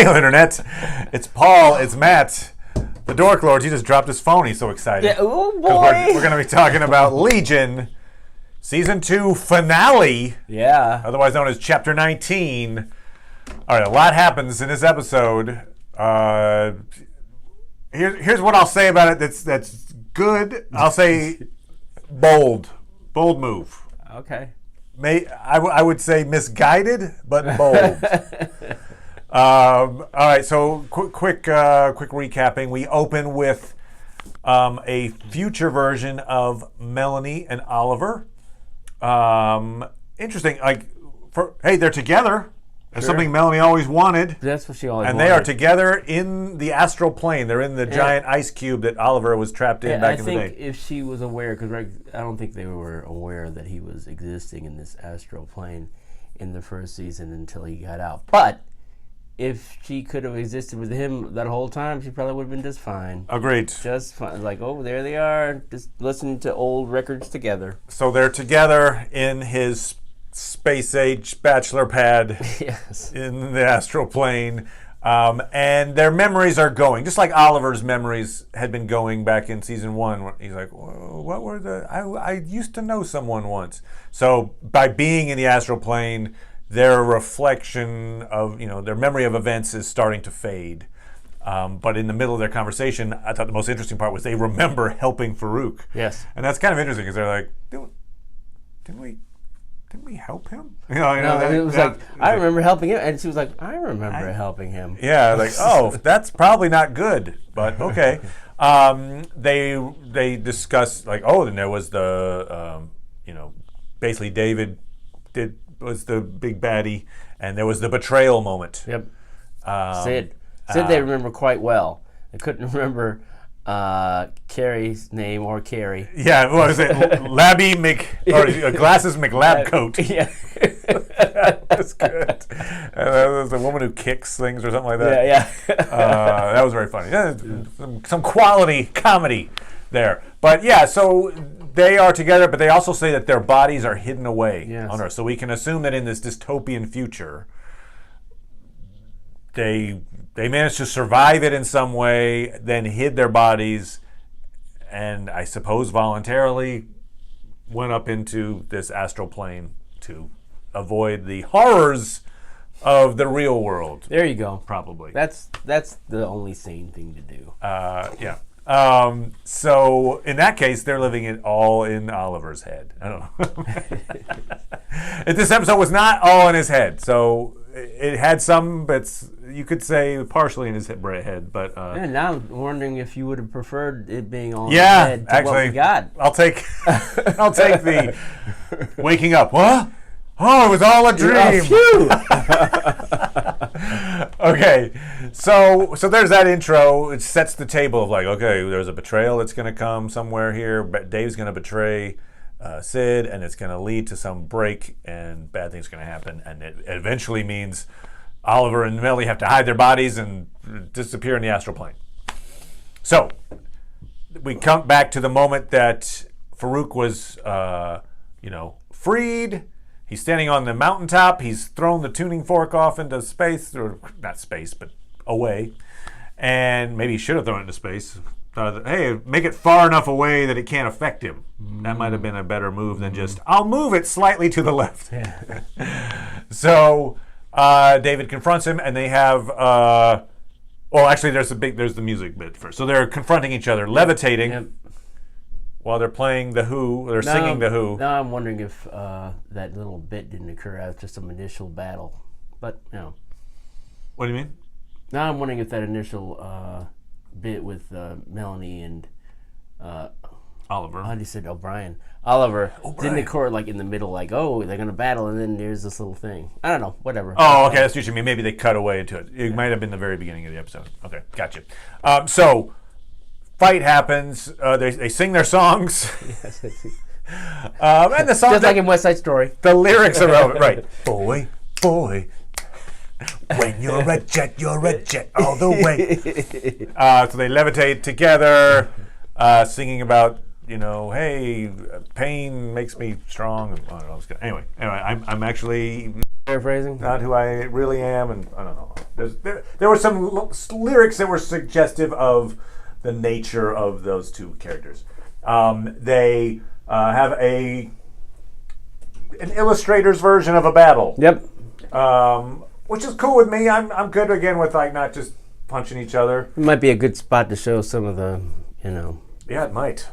Hail, Internet. It's Paul. It's Matt. The Dork Lord. He just dropped his phone. He's so excited. Yeah, oh boy. We're going to be talking about Legion, Season 2 finale. Yeah. Otherwise known as Chapter 19. All right, a lot happens in this episode. Here's what I'll say about it that's good. I'll say bold move. Okay. I would say misguided, but bold. All right, so quick recapping. We open with a future version of Melanie and Oliver. Interesting. Hey, they're together. That's something Melanie always wanted. That's what she always wanted. And they are together in the astral plane. They're in the giant ice cube that Oliver was trapped in back in the day. I think if she was aware, because I don't think they were aware that he was existing in this astral plane in the first season until he got out. But if she could have existed with him that whole time, she probably would have been just fine. Agreed. Just fine. Like, oh, there they are, just listening to old records together. So they're together in his space-age bachelor pad in the astral plane. And their memories are going, just like Oliver's memories had been going back in season 1. He's like, what were I used to know someone once. So by being in the astral plane, their reflection of, their memory of events is starting to fade. But in the middle of their conversation, I thought the most interesting part was they remember helping Farouk. Yes. And that's kind of interesting because they're like, didn't we help him? I remember helping him, and she was like, I remember helping him. Yeah, like, that's probably not good, but okay. They discuss then there was the basically David was the big baddie, and there was the betrayal moment. Yep. Sid they remember quite well. They couldn't remember Carrie's name or Carrie. Yeah, what was it? Glasses McLabcoat. Yeah. That's good. There was a woman who kicks things or something like that. Yeah. That was very funny. Yeah, some quality comedy there. But yeah, so they are together, but they also say that their bodies are hidden away on Earth. So we can assume that in this dystopian future, they managed to survive it in some way, then hid their bodies, and I suppose voluntarily went up into this astral plane to avoid the horrors of the real world. There you go. Probably. That's the only sane thing to do. Yeah. So in that case, they're living it all in Oliver's head. I don't know. This episode was not all in his head, so it had some bits, you could say, partially in his head, but now I'm wondering if you would have preferred it being all in his head to actually, what we got. I'll take the waking up. What? Oh, it was all a dream. Okay, so there's that intro. It sets the table of like, okay, there's a betrayal that's going to come somewhere here. Dave's going to betray Sid, and it's going to lead to some break, and bad things are going to happen, and it eventually means Oliver and Mellie have to hide their bodies and disappear in the astral plane. So we come back to the moment that Farouk was, freed. He's standing on the mountaintop. He's thrown the tuning fork off into space, or not space, but away. And maybe he should have thrown it into space. Hey, make it far enough away that it can't affect him. That might have been a better move than just, I'll move it slightly to the left. Yeah. So David confronts him, and they have, actually there's the music bit first. So they're confronting each other, levitating. Yep. While they're playing The Who, they're singing The Who. Now I'm wondering if that little bit didn't occur after some initial battle. But, What do you mean? Now I'm wondering if that initial bit with Melanie and Oliver. How do you say O'Brien? Oliver didn't occur like in the middle, like, oh, they're going to battle, and then there's this little thing. I don't know, whatever. Oh, okay, that's what you mean. Maybe they cut away into it. It might have been the very beginning of the episode. Okay, gotcha. So fight happens. They sing their songs. And the songs, just like in West Side Story. The lyrics are relevant, right? Boy, when you're a jet all the way. So they levitate together, singing about, hey, pain makes me strong. I don't know. Anyway, I'm actually Paraphrasing? not who I really am, and I don't know. There were some lyrics that were suggestive of the nature of those two characters. They have an illustrator's version of a battle. Yep. Which is cool with me. I'm good again with like not just punching each other. It might be a good spot to show some of the, Yeah, it might.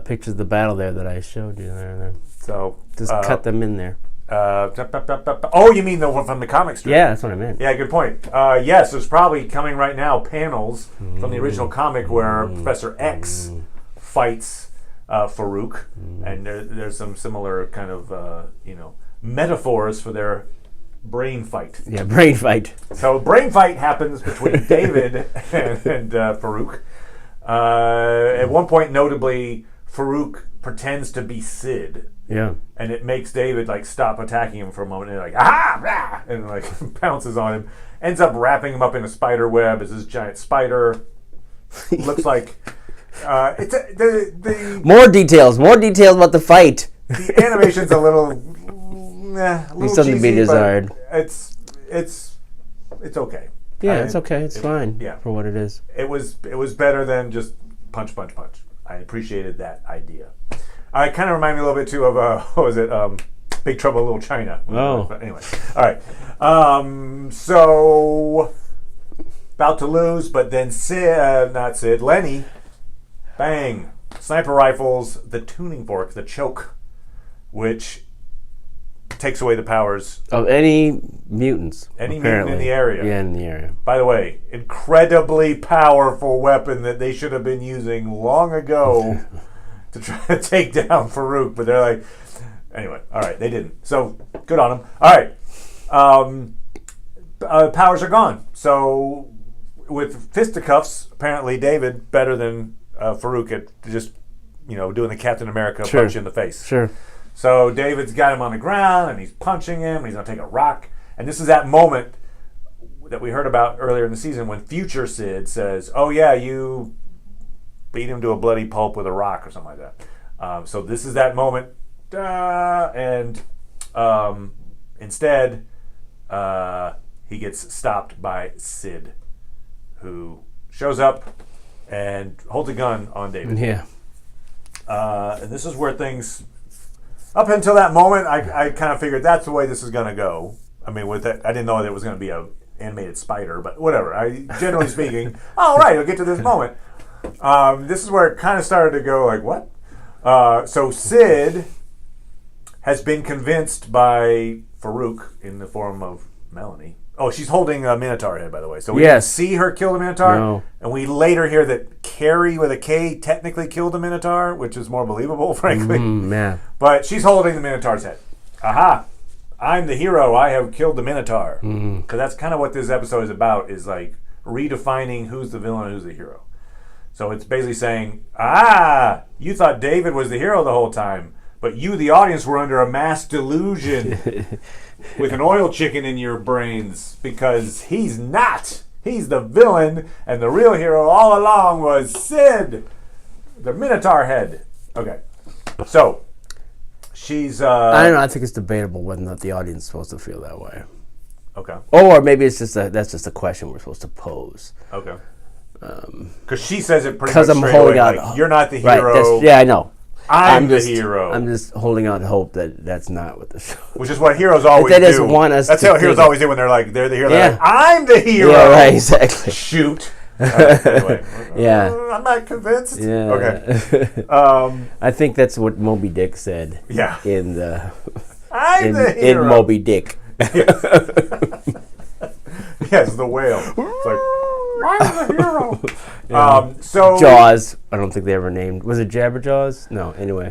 pictures of the battle there that I showed you there. So Just cut them in there. Oh, you mean the one from the comic strip? Yeah, that's what I meant. Yeah, good point. Yes, there's probably coming right now panels from the original comic where Professor X fights Farouk, and there's some similar kind of metaphors for their brain fight. Yeah, brain fight. So brain fight happens between David and Farouk. At one point, notably, Farouk pretends to be Sid. Yeah. And it makes David like stop attacking him for a moment and like aha, rah, and like pounces on him. Ends up wrapping him up in a spider web as this giant spider. Looks like it's the More details about the fight. the animation's a little There's something to be cheesy, desired. but it's okay. Yeah, it's okay. It's fine. Yeah. For what it is. It was better than just punch. I appreciated that idea. It kind of reminded me a little bit too of what was it? Big Trouble in Little China. Oh. But anyway, all right. So about to lose, but then Lenny, bang, sniper rifles, the tuning fork, the choke, which takes away the powers Of any mutants. Any apparently. mutant in the area. Yeah, in the area. By the way, incredibly powerful weapon that they should have been using long ago to try to take down Farouk, but they're like, anyway, all right, they didn't. So good on them. All right, powers are gone. So with fisticuffs, apparently David better than Farouk at just doing the Captain America punch in the face. Sure. So David's got him on the ground, and he's punching him, and he's going to take a rock. And this is that moment that we heard about earlier in the season when future Sid says, oh, yeah, you beat him to a bloody pulp with a rock or something like that. So this is that moment. Instead, he gets stopped by Sid, who shows up and holds a gun on David. Yeah. And this is where things... Up until that moment, I kind of figured that's the way this is going to go. I mean, with that, I didn't know there was going to be a animated spider, but whatever. Generally speaking, all right, I'll get to this moment. This is where it kind of started to go like, what? So Sid has been convinced by Farouk in the form of Melanie. Oh, she's holding a Minotaur head, by the way. So we didn't see her kill the Minotaur. No. And we later hear that Carrie with a K technically killed the Minotaur, which is more believable, frankly. Yeah. But she's holding the Minotaur's head. Aha! I'm the hero. I have killed the Minotaur. Because that's kind of what this episode is about, is like redefining who's the villain and who's the hero. So it's basically saying, you thought David was the hero the whole time, but you, the audience, were under a mass delusion with an oil chicken in your brains, because he's not. He's the villain, and the real hero all along was Sid, the Minotaur head. Okay. So, she's... I don't know. I think it's debatable whether or not the audience is supposed to feel that way. Okay. Or maybe it's just that's just a question we're supposed to pose. Okay. Because she says it pretty much Because I'm straight holding away, out... like, you're not the Right, hero. yeah, I know. I'm the hero. I'm just holding out hope that that's not what the show... Which is what heroes always They do. just want us That's to how heroes think always do when they're the hero. Yeah. They're like, I'm the hero. Yeah, right, exactly. Shoot. Anyway. Yeah. I'm not convinced. Yeah. Okay. I think that's what Moby Dick said. Yeah. In the... I'm the hero. In Moby Dick. Yes, the whale. It's like, I'm the hero. So Jaws. I don't think they ever named... Was it Jabberjaws? No, anyway.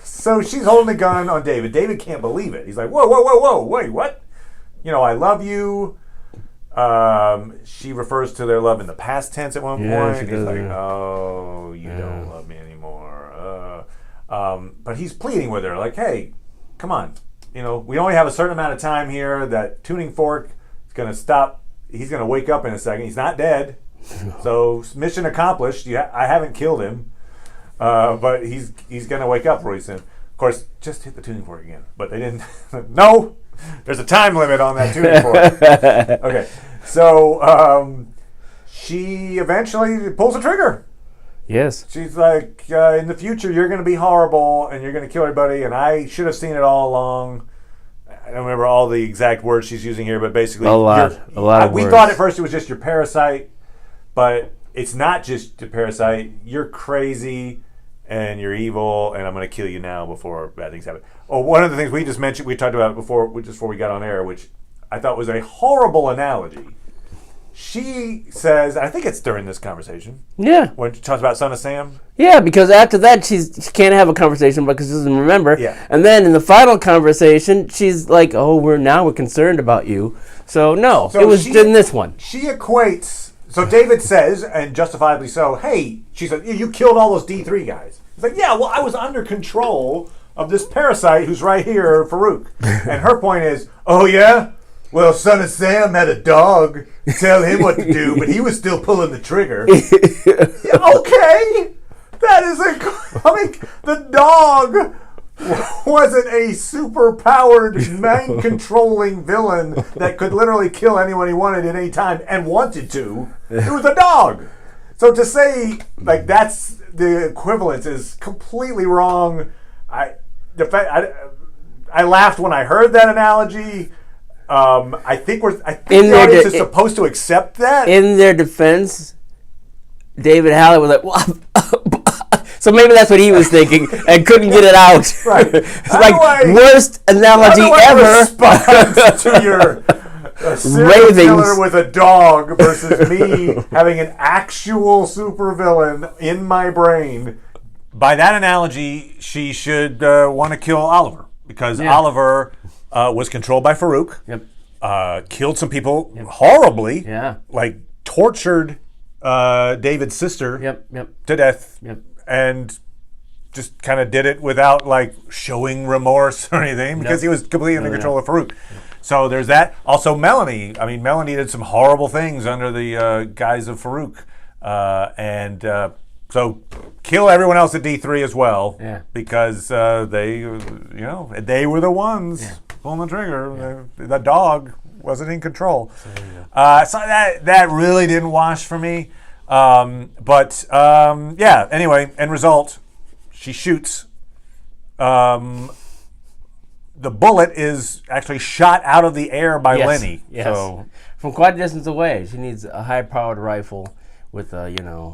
So she's holding a gun on David. David can't believe it. He's like, whoa, wait, what? I love you. She refers to their love in the past tense at one point. She He's does, like, yeah. oh, you don't love me anymore. But he's pleading with her, like, hey, come on. We only have a certain amount of time here. That tuning fork is going to stop. He's going to wake up in a second. He's not dead. So mission accomplished. I haven't killed him. But he's going to wake up really soon. Of course, just hit the tuning fork again. But they didn't. No, there's a time limit on that tuning fork. Okay, so she eventually pulls the trigger. Yes. She's like, in the future, you're going to be horrible and you're going to kill everybody. And I should have seen it all along. I don't remember all the exact words she's using here, but basically, a lot of we words. thought at first it was just your parasite, but it's not just your parasite. You're crazy and you're evil, and I'm going to kill you now before bad things happen. Oh, one of the things we just mentioned, we talked about before, just before we got on air, which I thought was a horrible analogy. She says, I think it's during this conversation. Yeah. When she talks about Son of Sam. Yeah, because after that, she can't have a conversation because she doesn't remember. Yeah. And then in the final conversation, she's like, "Oh, we're concerned about you." So no, it was in this one. She equates. So David says, and justifiably so, "Hey," she said, "you killed all those D3 guys." He's like, "Yeah, well, I was under control of this parasite who's right here, Farouk." And her point is, "Oh yeah. Well, Son of Sam had a dog tell him what to do, but he was still pulling the trigger." Yeah, okay, that is the dog wasn't a super-powered, mind-controlling villain that could literally kill anyone he wanted at any time and wanted to. It was a dog. So to say, like, that's the equivalence is completely wrong. I laughed when I heard that analogy. I think the audience is supposed to accept that. In their defense, David Halley was like, well, so maybe that's what he was thinking and couldn't get it out. Right. It's like worst analogy ever. Respond to your serial killer with a dog versus me having an actual supervillain in my brain. By that analogy, she should want to kill Oliver because Oliver was controlled by Farouk. Yep. Killed some people horribly. Yeah. Like tortured David's sister. Yep. To death. Yep. And just kind of did it without like showing remorse or anything because he was completely under control of Farouk. So there's that. Also, Melanie. I mean, Melanie did some horrible things under the guise of Farouk, so kill everyone else at D3 as well. Yeah. Because they were the ones pulling the trigger. The dog wasn't in control. So that really didn't wash for me. Anyway, end result, she shoots. The bullet is actually shot out of the air by Lenny. Yes. So from quite a distance away, she needs a high-powered rifle with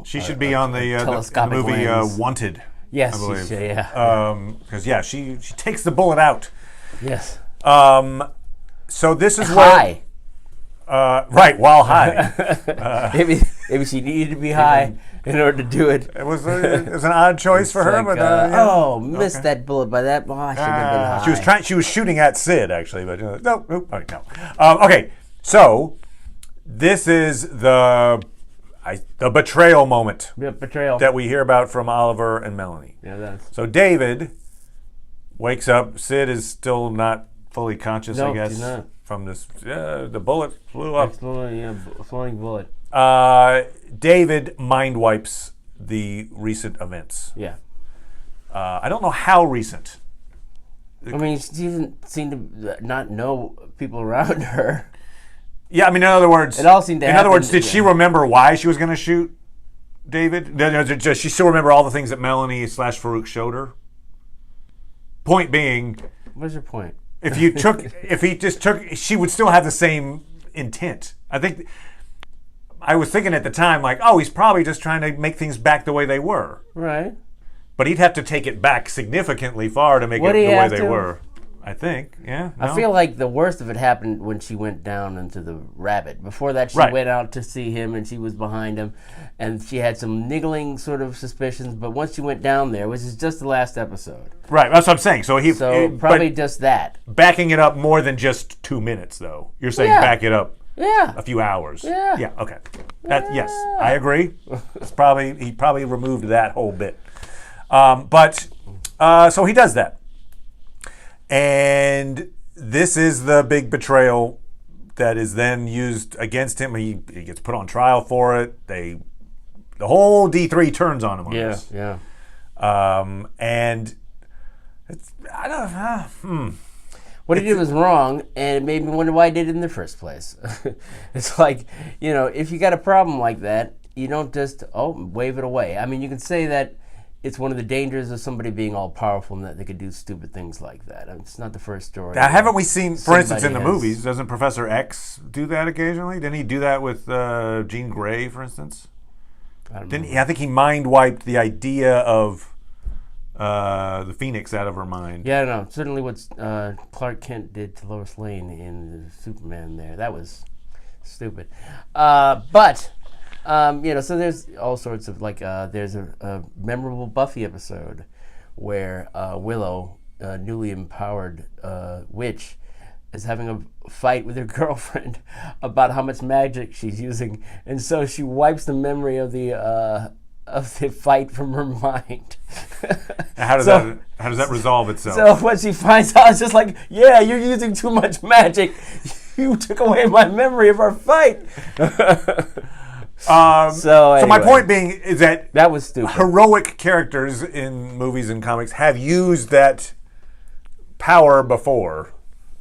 she should be on the movie Wanted. Yes, I believe. she should, yeah. Because she takes the bullet out. Yes. So this is high. Right, while high. Maybe she needed to be high in order to do it. It was an odd choice for her, like, but missed that bullet by that. Oh, I should have been high. She was shooting at Sid actually, but no. Okay, so this is the betrayal moment. Betrayal that we hear about from Oliver and Melanie. Yeah, that's. So David wakes up. Sid is still not fully conscious, I guess. He's not. From this, the bullet flew up. Flying bullet. David mind wipes the recent events. Yeah. I don't know how recent. I mean, she didn't seem to not know people around her. Yeah, I mean, in other words, it all seemed to happen. In other words, did she remember why she was going to shoot David? Does she still remember all the things that Melanie / Farouk showed her? Point being, what's your point? If he just took, she would still have the same intent. I think. I was thinking at the time, like, oh, he's probably just trying to make things back the way they were. Right. But he'd have to take it back significantly far to make it the way they were. I think, yeah. No? I feel like the worst of it happened when she went down into the rabbit. Before that, she went out to see him, and she was behind him, and she had some niggling sort of suspicions. But once she went down there, which is just the last episode, right? That's what I'm saying. So probably just that. Backing it up more than just 2 minutes, though. You're saying back it up. Yeah. A few hours. Yeah. Yeah. Okay. Yes, I agree. He probably removed that whole bit. So he does that. And this is the big betrayal that is then used against him. He gets put on trial for it. The whole D3 turns on him on this. Yeah. And I don't. What he did was wrong, and it made me wonder why I did it in the first place. It's like, if you got a problem like that, you don't just, wave it away. I mean, you can say that it's one of the dangers of somebody being all powerful and that they could do stupid things like that. It's not the first story. Now, haven't we seen, for instance, in the Somebody movies, doesn't Professor X do that occasionally? Didn't he do that with Jean Grey, for instance? I don't know. I think he mind wiped the idea of the Phoenix out of her mind. Yeah, no. Certainly what Clark Kent did to Lois Lane in Superman there, that was stupid. But so there's all sorts of, there's a memorable Buffy episode where Willow, newly empowered witch, is having a fight with her girlfriend about how much magic she's using, and so she wipes the memory of the fight from her mind. How does that resolve itself? So when she finds out, it's just like, yeah, you're using too much magic. You took away my memory of our fight. So my point being is that was stupid. Heroic characters in movies and comics have used that power before,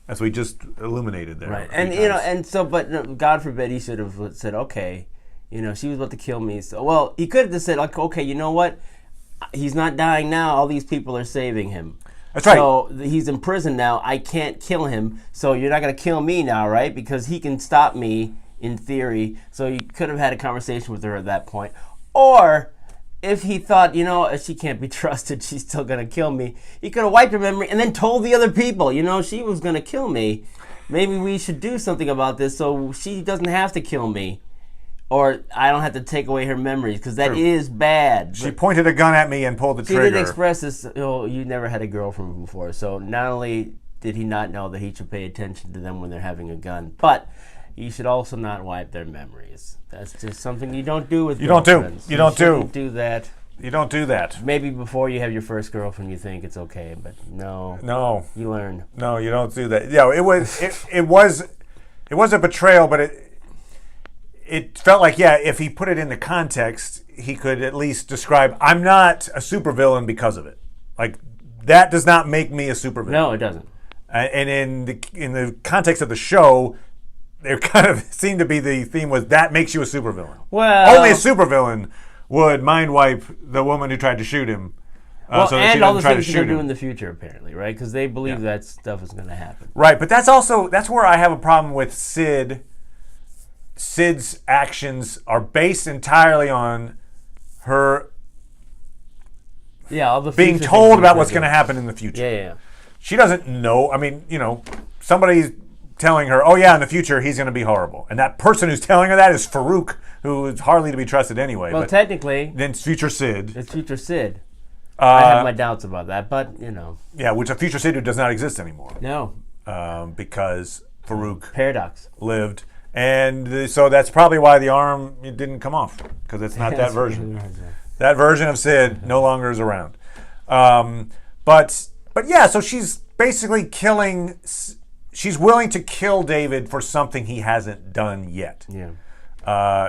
as we just illuminated there. Right, and but God forbid he should have said, okay, she was about to kill me. So, he could have just said, like, okay, you know what? He's not dying now. All these people are saving him. That's right. So he's in prison now. I can't kill him. So you're not going to kill me now, right? Because he can stop me in theory. So you could have had a conversation with her at that point. Or if he thought, she can't be trusted, she's still going to kill me, he could have wiped her memory and then told the other people, she was going to kill me. Maybe we should do something about this so she doesn't have to kill me. Or I don't have to take away her memories, because that is bad. She pointed a gun at me and pulled the trigger. She did express this, you never had a girlfriend before. So not only did he not know that he should pay attention to them when they're having a gun, but you should also not wipe their memories. That's just something you don't do with girlfriends. You don't do that. You don't do that. Maybe before you have your first girlfriend, you think it's okay, but no. No. You learn. No, you don't do that. It was a betrayal, but it felt like, if he put it into context, he could at least describe, I'm not a supervillain because of it. Like, that does not make me a supervillain. No, it doesn't. And in the context of the show, there kind of seemed to be the theme was that makes you a supervillain. Well, only a supervillain would mind wipe the woman who tried to shoot him. So that and all the things they're going to do him in the future, apparently, right? Because they believe that stuff is going to happen. Right, but that's where I have a problem with Sid. Sid's actions are based entirely on her all the being told about what's going to happen in the future. Yeah. She doesn't know. I mean, somebody's telling her, oh, in the future he's going to be horrible. And that person who's telling her that is Farouk, who is hardly to be trusted anyway. Well, technically, then it's future Sid. It's future Sid. I have my doubts about that, but, Yeah, which a future Sid who does not exist anymore. No. Because Farouk Paradox lived. And so that's probably why the arm didn't come off, because it's not that version. That version of Sid no longer is around. But so she's basically killing. She's willing to kill David for something he hasn't done yet. Yeah.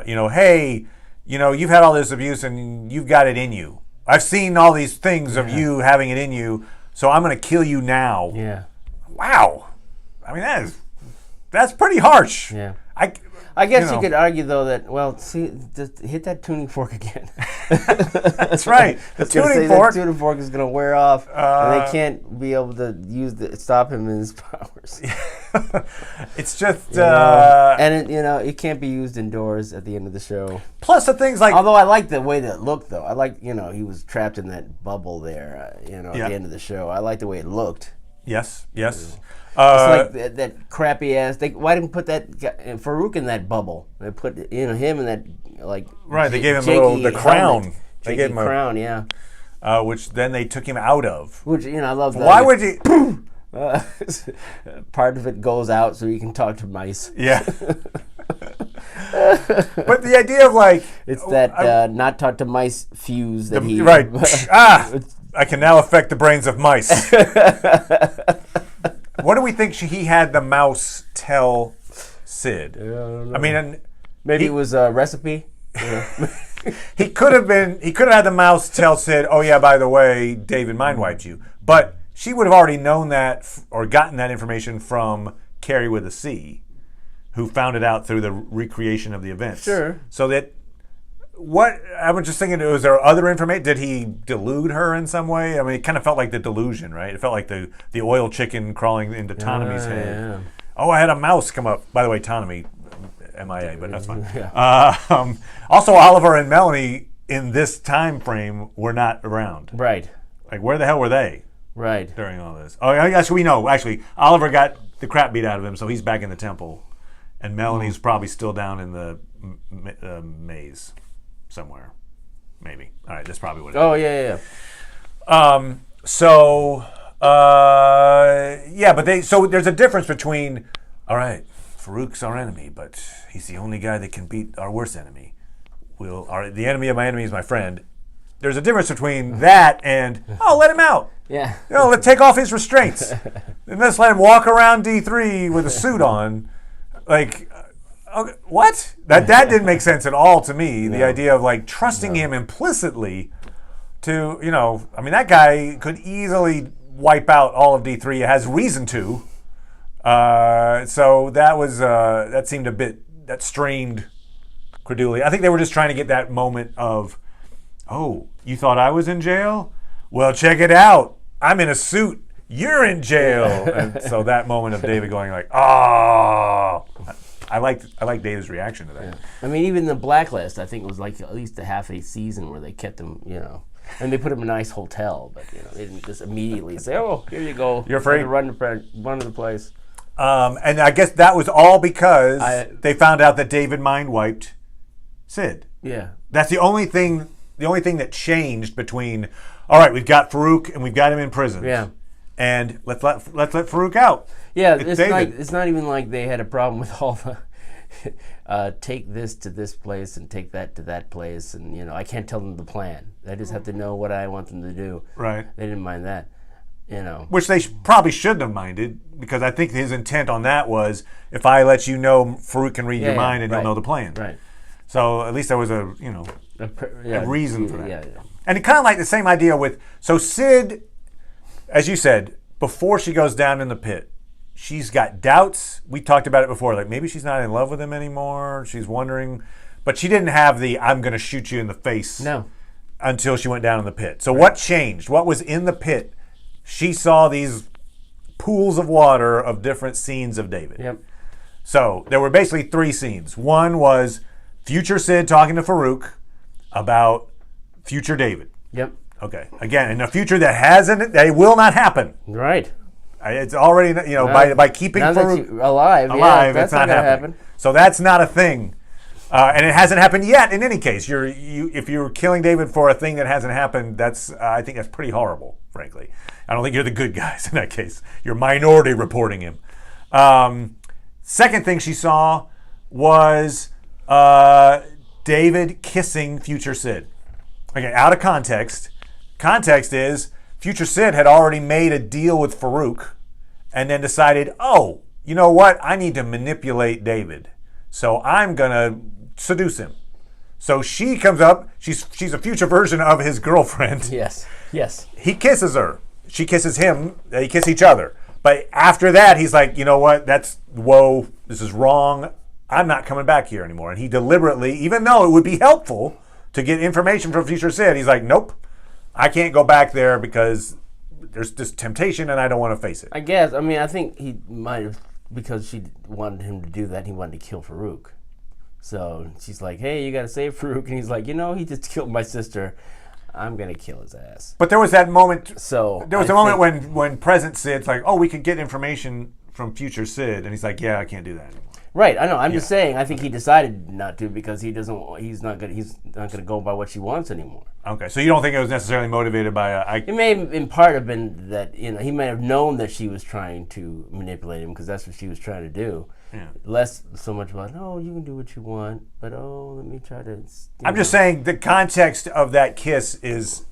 Hey, you've had all this abuse and you've got it in you. I've seen all these things of you having it in you, so I'm going to kill you now. Yeah. Wow. I mean, that's pretty harsh. Yeah. I guess you could argue, though, that, just hit that tuning fork again. That's right. The tuning fork is going to wear off, and they can't be able to stop him in his powers. It's just... and, it can't be used indoors at the end of the show. Plus the things like... Although I like the way that it looked, though. I like, he was trapped in that bubble there, at the end of the show. I like the way it looked. Yes. It's like that crappy ass. Why didn't put that Farouk in that bubble? They put him in that Right, they gave him the crown. They gave him a crown, yeah. Which then they took him out of. Which I love that. Why would you? Part of it goes out so you can talk to mice. Yeah. But the idea of it's that not talk to mice fuse that he right. I can now affect the brains of mice. What do we think he had the mouse tell Sid? I don't know. I mean, maybe it was a recipe. He could have had the mouse tell Sid, "Oh yeah, by the way, David mind wiped you." But she would have already known that or gotten that information from Carrie with a C, who found it out through the recreation of the events. Sure. So that what I was just thinking, was there other information? Did he delude her in some way? I mean, it kind of felt like the delusion, right? It felt like the oil chicken crawling into Tanami's head. Yeah. Oh, I had a mouse come up. By the way, Tanami, MIA, but that's fine. Yeah. Also, Oliver and Melanie in this time frame were not around. Right. Like, where the hell were they Right. during all this? Oh, I guess we know. Actually, Oliver got the crap beat out of him, so he's back in the temple. And Melanie's probably still down in the maze somewhere. Maybe. All right, that's probably what it is. Oh, yeah. So there's a difference between, all right, Farouk's our enemy, but he's the only guy that can beat our worst enemy. The enemy of my enemy is my friend. There's a difference between that and, let him out. Yeah. Let's take off his restraints. And let's let him walk around D3 with a suit on. Like, okay, what? That didn't make sense at all to me. No. The idea of like trusting him implicitly to, that guy could easily wipe out all of D3. It has reason to. So that seemed a bit, that strained credulity. I think they were just trying to get that moment of, oh, you thought I was in jail? Well, check it out. I'm in a suit. You're in jail. And so that moment of David going like, oh, I like David's reaction to that. Yeah. I mean, even the Blacklist, I think it was like at least a half a season where they kept him, and they put him in a nice hotel, but they didn't just immediately say, oh, here you go. You're afraid to run to the place. And I guess that was all because they found out that David mind wiped Sid. Yeah. That's the only thing that changed between, all right, we've got Farouk and we've got him in prison. Yeah. And let's let Farouk out. Yeah, it's not even like they had a problem with all the take this to this place and take that to that place, and I can't tell them the plan. I just have to know what I want them to do. Right. They didn't mind that. Which they probably shouldn't have minded, because I think his intent on that was, if I let you know, Farouk can read your mind and he'll know the plan. Right. So at least there was a reason for that. Yeah. And it kind of like the same idea with, so Sid, as you said, before she goes down in the pit, she's got doubts. We talked about it before, like maybe she's not in love with him anymore. She's wondering, but she didn't have the I'm going to shoot you in the face until she went down in the pit. So what changed? What was in the pit? She saw these pools of water of different scenes of David. Yep. So there were basically three scenes. One was future Sid talking to Farouk about future David. Yep. Okay. Again, in a future that will not happen. Right. It's already, by keeping Farouk alive, it's not happening. So that's not a thing. And it hasn't happened yet in any case. If you're killing David for a thing that hasn't happened, I think that's pretty horrible, frankly. I don't think you're the good guys in that case. You're minority reporting him. Second thing she saw was David kissing future Sid. Okay, out of context. Context is future Sid had already made a deal with Farouk and then decided, oh, you know what? I need to manipulate David. So I'm going to seduce him. So she comes up. She's a future version of his girlfriend. Yes. He kisses her. She kisses him. They kiss each other. But after that, he's like, you know what? Whoa, this is wrong. I'm not coming back here anymore. And he deliberately, even though it would be helpful to get information from future Sid, he's like, nope, I can't go back there because there's this temptation and I don't want to face it. I guess. I mean, I think he might have, because she wanted him to do that, he wanted to kill Farouk. So she's like, hey, you got to save Farouk. And he's like, he just killed my sister. I'm going to kill his ass. But there was that moment. So there was a moment when present Sid's like, oh, we could get information from future Sid. And he's like, yeah, I can't do that anymore. Right, I know. I'm just saying. I think he decided not to because he doesn't. He's not going to go by what she wants anymore. Okay, so you don't think it was necessarily motivated by It may have in part have been that he may have known that she was trying to manipulate him because that's what she was trying to do. Yeah. Less so much about you can do what you want, but let me try to. I'm just saying the context of that kiss is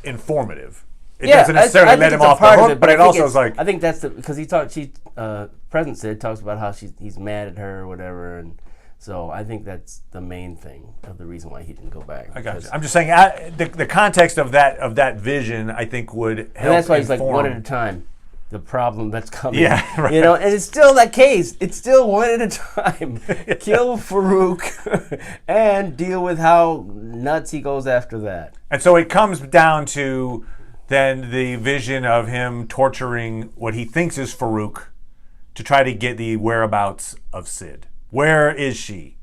informative. It doesn't necessarily let him off the hook, but it also is like I think that's because Present Sid talks about how he's mad at her or whatever, and So I think that's the main thing of the reason why he didn't go back. I got you. I'm just saying the context of that vision, I think, would help. And that's why he's like inform. one at a time. The problem that's coming. Yeah, right. You know, and it's still that case. It's still one at a time. Kill Farouk and deal with how nuts he goes after that. And so it comes down to then the vision of him torturing what he thinks is Farouk to try to get the whereabouts of Sid. Where is she?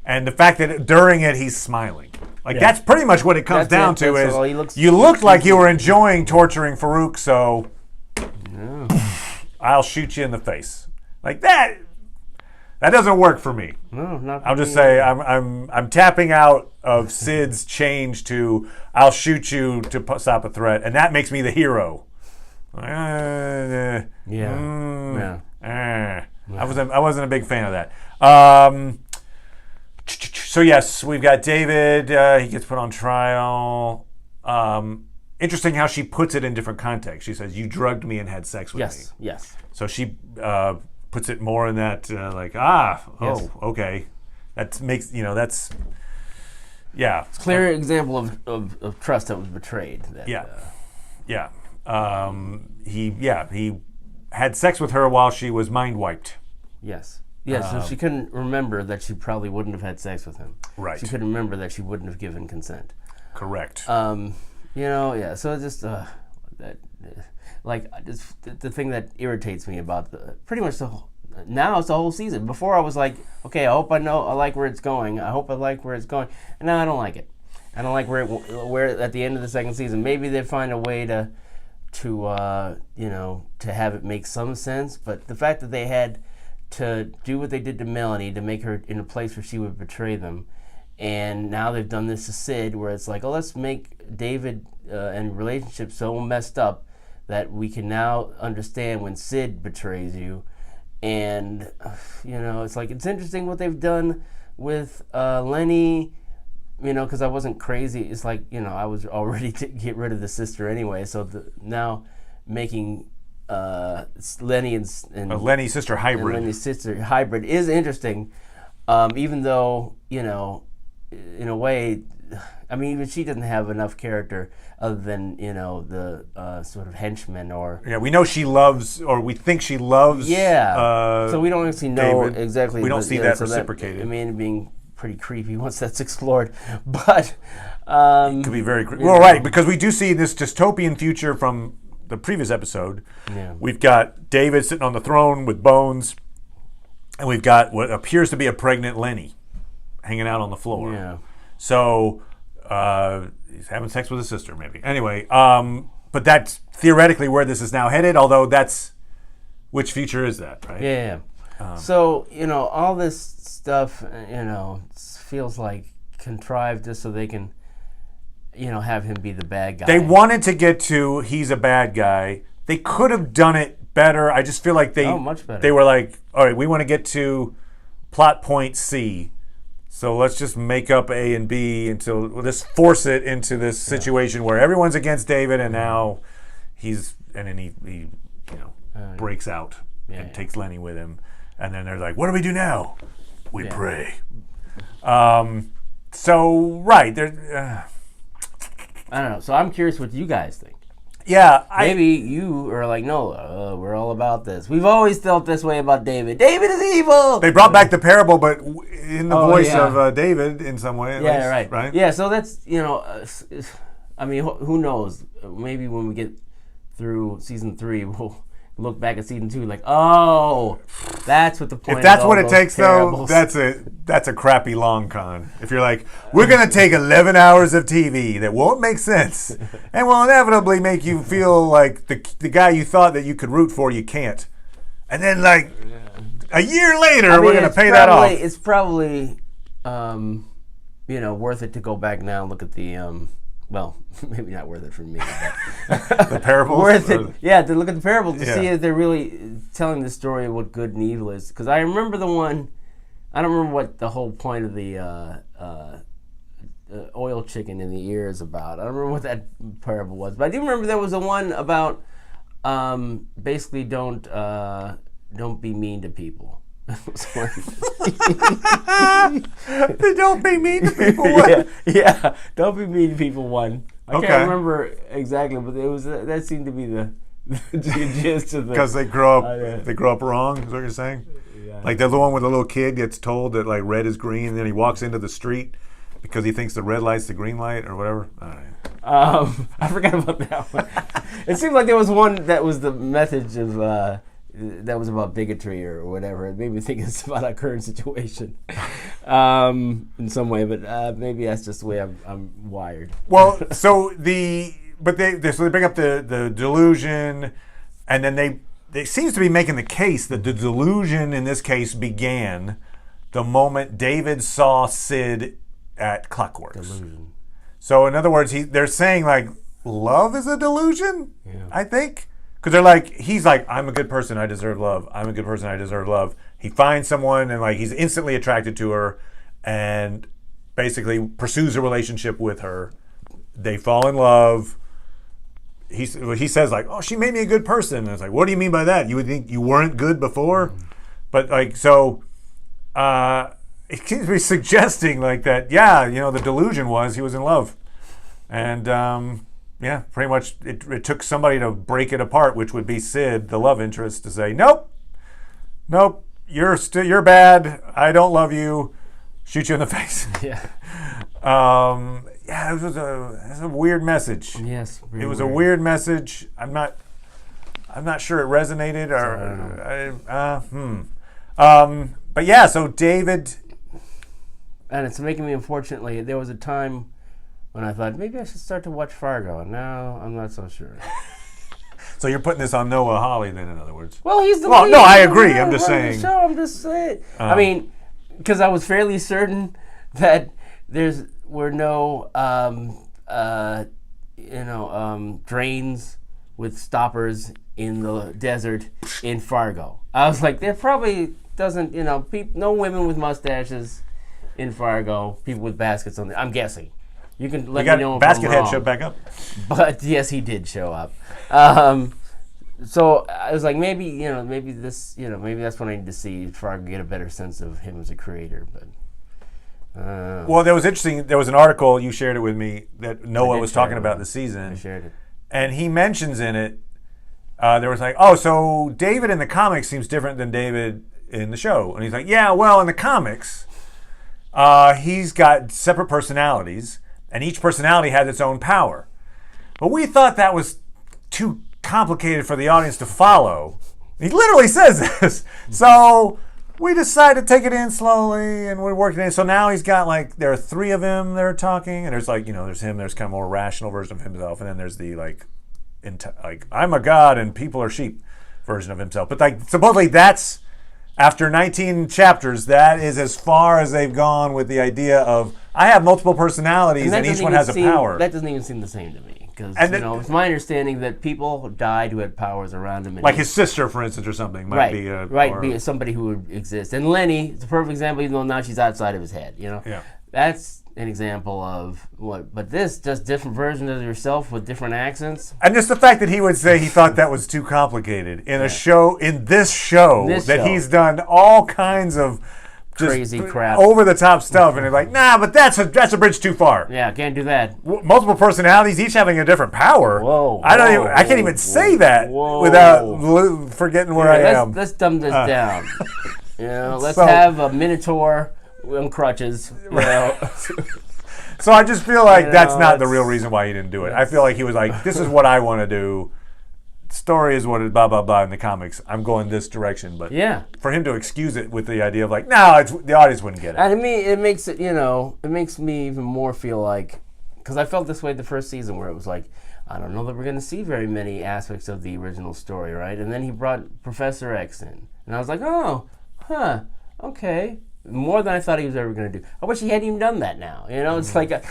And the fact that during it he's smiling. Like that's pretty much what it comes down to is you looked like you were enjoying torturing Farouk, so I'll shoot you in the face. Like that doesn't work for me. No, not for I'll just me. say I'm tapping out of Sid's change to I'll shoot you to stop a threat, and that makes me the hero. Yeah. I wasn't a big fan of that. So yes, we've got David. He gets put on trial. Interesting how she puts it in different contexts. She says, "You drugged me and had sex with me." Yes. So she puts it more in that okay, that makes that's It's a clear example of trust that was betrayed. He had sex with her while she was mind wiped. Yes. So she couldn't remember that she probably wouldn't have had sex with him. Right. She couldn't remember that she wouldn't have given consent. Correct. So it's just the thing that irritates me about pretty much now it's the whole season. Before I was like, okay, I like where it's going. I hope I like where it's going. And now I don't like it. I don't like where at the end of the second season. Maybe they find a way to have it make some sense. But the fact that they had to do what they did to Melanie to make her in a place where she would betray them, and now they've done this to Sid, where it's like, oh, let's make David and relationships so messed up that we can now understand when Sid betrays you. And it's like, it's interesting what they've done with Lenny, because I wasn't crazy. It's like, I was all ready to get rid of the sister anyway, so now making Lenny and Lenny sister hybrid. Lenny's sister hybrid is interesting, even though in a way, I mean, even she doesn't have enough character other than the sort of henchman or we know she loves, or we think she loves. So we don't actually know David. exactly. We don't see that reciprocated. I mean, being pretty creepy once that's explored, but it could be very creepy. Well, right, because we do see this dystopian future from the previous episode. We've got David sitting on the throne with Bones, and we've got what appears to be a pregnant Lenny hanging out on the floor. So he's having sex with his sister, maybe. Anyway, but that's theoretically where this is now headed. Although which future is that, right? So all this stuff, feels like contrived just so they can have him be the bad guy. They wanted to get to he's a bad guy. They could have done it better. I just feel like much better. They were like, all right, we want to get to plot point C, so let's just make up A and B until let's force it into this situation where everyone's against David, and now he breaks out and takes Lenny with him, and then they're like, what do we do now? We pray. So right there. I don't know. So I'm curious what you guys think. Maybe you are like, no, we're all about this. We've always felt this way about David. David is evil. They brought back the parable, but in the voice of David in some way. Right. Yeah, so that's, I mean, who knows? Maybe when we get through season 3, we'll look back at season 2 like, oh, that's what the point. If that's of what it takes, parables. though, that's a crappy long con. If you're like, we're gonna take 11 hours of TV that won't make sense, and will inevitably make you feel like the guy you thought that you could root for, you can't, and then like a year later, we're gonna pay that off. It's probably, worth it to go back now and look at the. Well, maybe not worth it for me. But the parables? Worth it, to look at the parables to see if they're really telling the story of what good and evil is. Because I remember the one, I don't remember what the whole point of the oil chicken in the ear is about. I don't remember what that parable was. But I do remember there was a one about basically don't be mean to people. They don't be mean to people. yeah. Don't be mean to people. One. I Okay. can't remember exactly, but it was that seemed to be the gist of the. Because they grow up wrong. Is what you're saying? Yeah. Like the one where the little kid gets told that like red is green, and then he walks into the street because he thinks the red light's the green light or whatever. All right. I forgot about that one. It seemed like there was one that was the message of that was about bigotry or whatever. It made me think it's about our current situation in some way, but maybe that's just the way I'm wired. Well, so they bring up the delusion, and then they seems to be making the case that the delusion in this case began the moment David saw Sid at Clockworks. Delusion. So in other words, they're saying like love is a delusion. Yeah. I think because they're like he's like I'm a good person, I deserve love. I'm a good person, I deserve love. He finds someone and like he's instantly attracted to her, and basically pursues a relationship with her. They fall in love. He says like, oh, she made me a good person. And it's like, what do you mean by that? You would think you weren't good before? But like, so it seems to be suggesting like that, yeah, the delusion was he was in love. And yeah, pretty much it took somebody to break it apart, which would be Sid, the love interest, to say, nope, you're bad. I don't love you. Shoot you in the face. Yeah. Yeah, it was a weird message. Yes. It was a weird message. I'm not sure it resonated but yeah, so David. And it's making me, unfortunately, there was a time when I thought maybe I should start to watch Fargo, and now I'm not so sure. So you're putting this on Noah Hawley then, in other words. Well, he's the Well, lead. no, I agree. I'm just saying. I'm just saying. I mean, because I was fairly certain that were no drains with stoppers in the desert in Fargo. I was like, there probably doesn't, no women with mustaches in Fargo, people with baskets on there. I'm guessing. You can let me know if Basket I'm Head wrong. showed back up. But yes, he did show up. So I was like, maybe this, maybe that's what I need to see Fargo, get a better sense of him as a creator. But well, there was interesting. There was an article, you shared it with me, that Noah was talking about the season. I shared it. And he mentions in it, there was like, oh, so David in the comics seems different than David in the show. And he's like, yeah, well, in the comics, he's got separate personalities, and each personality has its own power. But we thought that was too complicated for the audience to follow. He literally says this. So we decided to take it in slowly, and we're working it in. So now he's got like, there are three of him that are talking, and there's like, there's him, there's kind of more rational version of himself, and then there's the like I'm a god and people are sheep version of himself. But like supposedly that's, after 19 chapters, that is as far as they've gone with the idea of I have multiple personalities and each one has a power. That doesn't even seem the same to me. Because it's my understanding that people died who had powers around him. Like his sister, for instance, or something. Might be somebody who would exist. And Lenny, it's a perfect example, even though now she's outside of his head. Yeah. That's an example of what. But this, just different versions of yourself with different accents. And just the fact that he would say he thought that was too complicated in this show, he's done all kinds of just crazy crap, over the top stuff, and he's like, nah, but that's a bridge too far. Yeah, can't do that. Multiple personalities, each having a different power. I can't even say that without forgetting where I am. Let's dumb this down. Let's have a Minotaur on crutches. So I just feel like that's not the real reason why he didn't do it. I feel like he was like, this is what I want to do. Story is what it blah blah blah in the comics. I'm going this direction, but for him to excuse it with the idea of like, no, the audience wouldn't get it. And to me, it makes it, it makes me even more feel like, because I felt this way the first season where it was like, I don't know that we're going to see very many aspects of the original story, right? And then he brought Professor X in, and I was like, okay. More than I thought he was ever going to do. I wish he hadn't even done that now. It's like,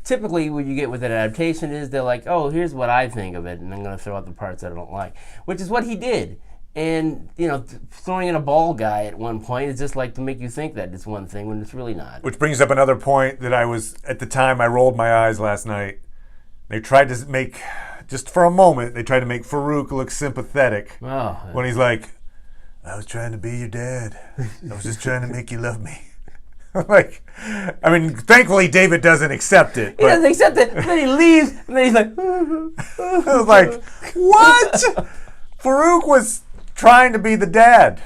typically what you get with an adaptation is they're like, oh, here's what I think of it, and I'm going to throw out the parts that I don't like, which is what he did. And, throwing in a bald guy at one point is just like to make you think that it's one thing when it's really not. Which brings up another point that at the time, I rolled my eyes last night. They tried to make, just for a moment, Farouk look sympathetic when he's like, I was trying to be your dad. I was just trying to make you love me. Like, I mean, thankfully David doesn't accept it. He doesn't accept it, and then he leaves, and then he's like, I was like, what? Farouk was trying to be the dad.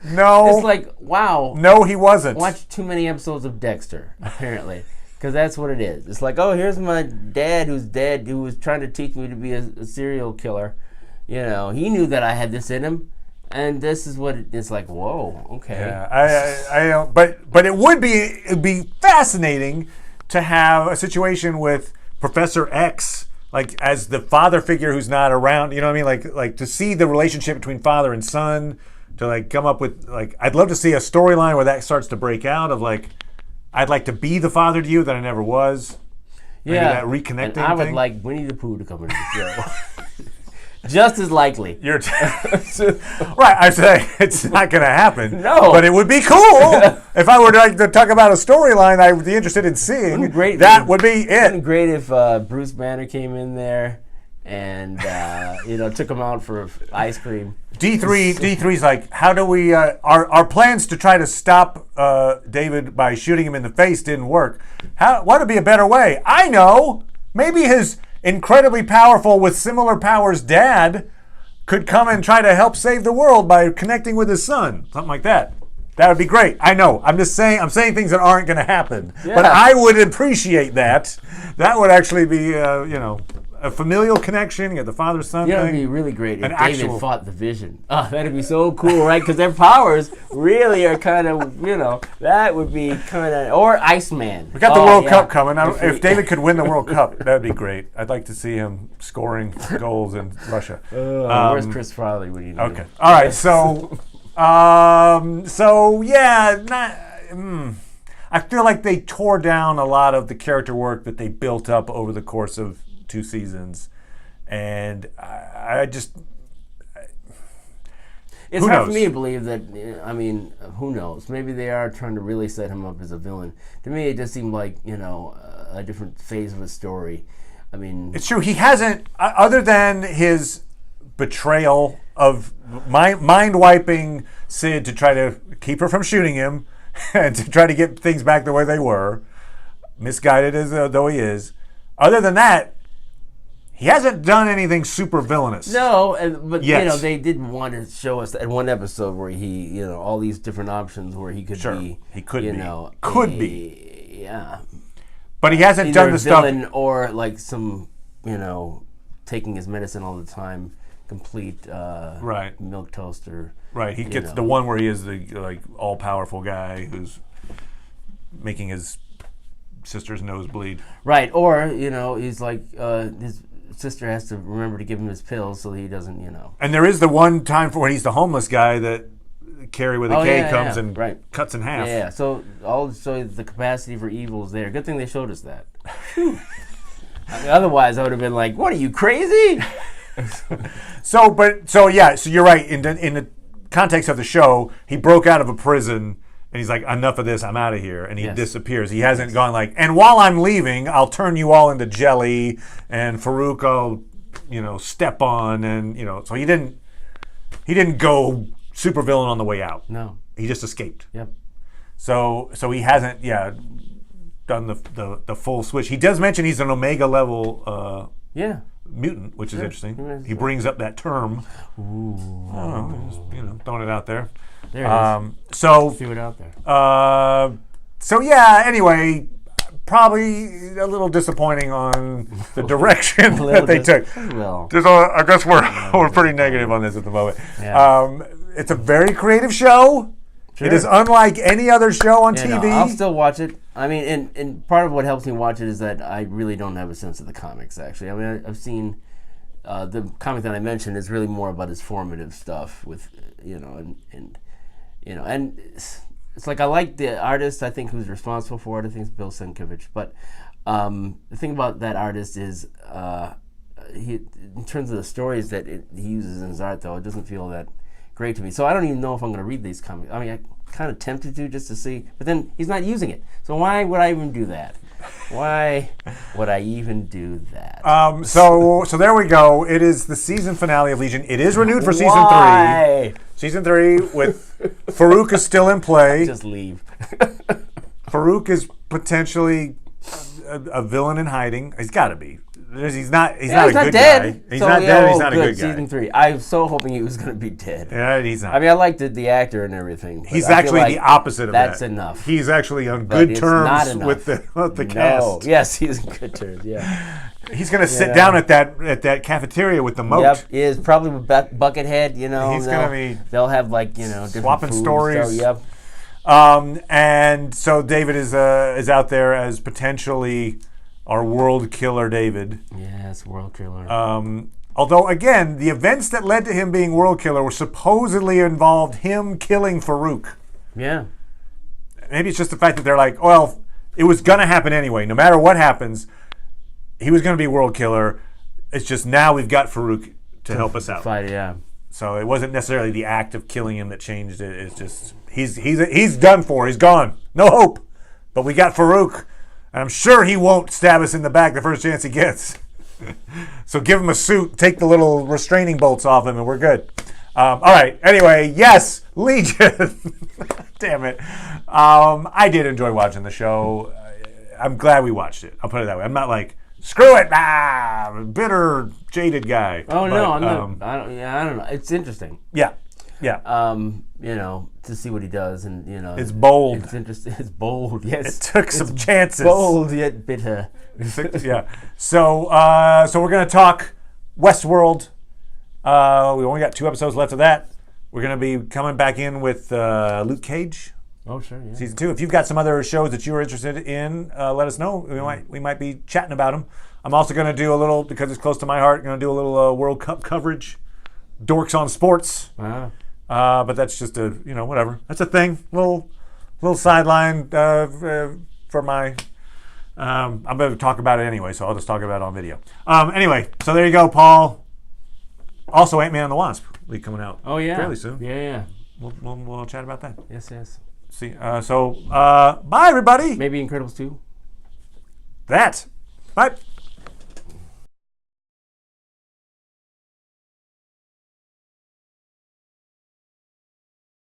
No. It's like, wow. No, he wasn't. Watch too many episodes of Dexter, apparently. Because that's what it is. It's like, oh, here's my dad who's dead, who was trying to teach me to be a serial killer. You know, he knew that I had this in him. And this is what it's like. Whoa, okay. Yeah, I don't. But it'd be fascinating to have a situation with Professor X, like as the father figure who's not around. You know what I mean? Like to see the relationship between father and son. To like come up with like, I'd love to see a storyline where that starts to break out of like, I'd like to be the father to you that I never was. Maybe that reconnecting and I would thing. like Winnie the Pooh to come into the show. Just as likely. You're right. I'm saying it's not going to happen. No. But it would be cool if I were to talk about a storyline I would be interested in seeing. Would be it. Great if Bruce Banner came in there and took him out for ice cream. D3's like, how do we? Our plans to try to stop David by shooting him in the face didn't work. What would be a better way? I know. Maybe his incredibly powerful with similar powers dad could come and try to help save the world by connecting with his son. Something like that. That would be great. I know. I'm saying things that aren't going to happen. Yeah. But I would appreciate that. That would actually be, a familial connection. You got the father-son thing. It would be really great if David fought the Vision. Oh, that'd be so cool, right? Because their powers really are kind of, that would be kind of, or Iceman. We got the World Cup coming. If David could win the World Cup, that would be great. I'd like to see him scoring goals in Russia. Where's Chris Farley when you need Okay. All right. So, I feel like they tore down a lot of the character work that they built up over the course of 2 seasons, and it's hard for me to believe that. I mean, who knows? Maybe they are trying to really set him up as a villain. To me, it just seemed like a different phase of a story. I mean, it's true. He hasn't, other than his betrayal of mind wiping Sid to try to keep her from shooting him and to try to get things back the way they were, misguided as though he is. Other than that, he hasn't done anything super villainous. No, but they did want to show us that one episode where he, all these different options where he could be. He could be. Could be. Yeah. But he hasn't done the stuff. Villain or like some, taking his medicine all the time, complete milk toaster. Right. He gets the one where he is the all powerful guy who's making his sister's nose bleed. Right. Or he's like his sister has to remember to give him his pills so he doesn't, And there is the one time for when he's the homeless guy that Carrie with a K comes and cuts in half. Yeah. So the capacity for evil is there. Good thing they showed us that. Otherwise, I would have been like, "What are you, crazy?" So you're right. In the context of the show, he broke out of a prison. And he's like, enough of this, I'm out of here. And he disappears. He hasn't gone like, and while I'm leaving, I'll turn you all into jelly, and Farouk I'll, step on, and, so he didn't go super villain on the way out. No. He just escaped. Yep. So he hasn't, done the full switch. He does mention he's an Omega level mutant, which is interesting. He brings up that term. Ooh. Just, throwing it out there. There it is. So see it out there. Anyway, probably a little disappointing on the direction that they took. Well, I guess we're pretty negative on this at the moment. Yeah. It's a very creative show. Sure. It is unlike any other show on TV. No, I'll still watch it. I mean, and part of what helps me watch it is that I really don't have a sense of the comics, actually. I mean, I've seen the comic that I mentioned is really more about his formative stuff with, and it's like I like the artist, I think, who's responsible for it. I think it's Bill Sienkiewicz. But the thing about that artist is, he, in terms of the stories that he uses in his art, though, it doesn't feel that great to me. So I don't even know if I'm going to read these comics. I mean, I kind of tempted to just to see, but then he's not using it. So why would I even do that? Why would I even do that? So there we go. It is the season finale of Legion. It is renewed for season 3. Why? Season 3 with Farouk is still in play. Just leave. Farouk is potentially a villain in hiding. He's got to be. He's not a good dead. guy. He's not dead. He's not a good guy. Season 3. I was so hoping he was going to be dead. Yeah, he's not. I mean, I liked the actor and everything. He's actually the opposite of that. That's enough. He's actually on But good it's terms not enough. with the No. cast. Yes, he's in good terms. Yeah. He's going to sit down at that cafeteria with the moat. Yep. He is probably with Buckethead. You know, He's going to be they'll have different swapping food, stories. So, yep. And so David is out there as potentially our world killer, David. Yes, world killer. Although, again, the events that led to him being world killer were supposedly involved him killing Farouk. Yeah. Maybe it's just the fact that they're like, well, it was going to happen anyway. No matter what happens, he was going to be world killer. It's just now we've got Farouk to help us out. Fight, yeah. So it wasn't necessarily the act of killing him that changed it. It's just he's done for. He's gone. No hope. But we got Farouk. And I'm sure he won't stab us in the back the first chance he gets. So give him a suit, take the little restraining bolts off him, and we're good. All right. Anyway, yes, Legion. Damn it. I did enjoy watching the show. I'm glad we watched it. I'll put it that way. I'm not like, screw it, bitter, jaded guy. Oh, no, I'm not. I don't know. It's interesting. Yeah. To see what he does, and it's bold. It's interesting. It's bold. Yes, it took some chances. Bold yet bitter. Yeah. So we're gonna talk Westworld. We only got 2 episodes left of that. We're gonna be coming back in with Luke Cage. Oh, sure. Yeah. Season 2. If you've got some other shows that you are interested in, let us know. We might be chatting about them. I'm also gonna do a little, because it's close to my heart. Gonna do a little World Cup coverage. Dorks on Sports. Wow. But that's just whatever. That's a thing. Little sideline for my. I'm going to talk about it anyway, so I'll just talk about it on video. Anyway, so there you go, Paul. Also, Ant-Man and the Wasp will be coming out. Oh yeah. Fairly soon. Yeah. We'll chat about that. Yes. See. Bye everybody. Maybe Incredibles 2. Bye.